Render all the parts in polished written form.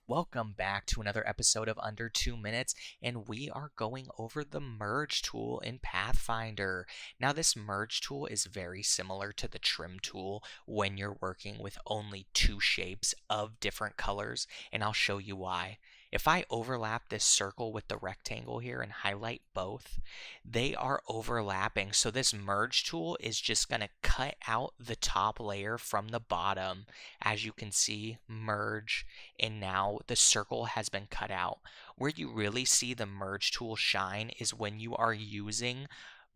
Welcome back to another episode of Under 2 Minutes, and we are going over the merge tool in Pathfinder. Now, this merge tool is very similar to the trim tool when you're working with only two shapes of different colors, and I'll show you why. If I overlap this circle with the rectangle here and highlight both, they are overlapping. So this merge tool is just going to cut out the top layer from the bottom. As you can see, merge, and now the circle has been cut out. Where you really see the merge tool shine is when you are using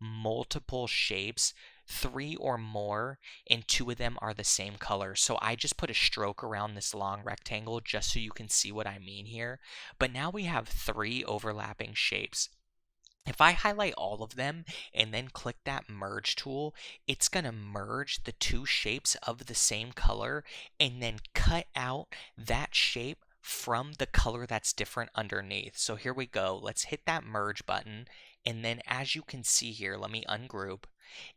multiple shapes, three or more, and two of them are the same color. So I just put a stroke around this long rectangle just so you can see what I mean here. But now we have three overlapping shapes. If I highlight all of them and then click that merge tool, it's going to merge the two shapes of the same color and then cut out that shape from the color that's different underneath. So here we go. Let's hit that merge button. And then as you can see here, let me ungroup.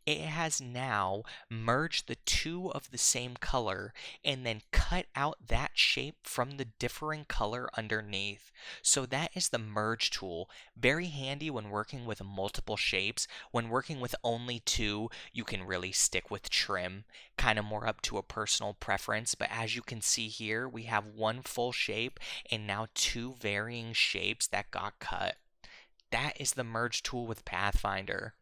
It has now merged the two of the same color and then cut out that shape from the differing color underneath. So that is the merge tool. Very handy when working with multiple shapes. When working with only two, you can really stick with trim, kind of more up to a personal preference. But as you can see here, we have one full shape and now two varying shapes that got cut. That is the merge tool with Pathfinder.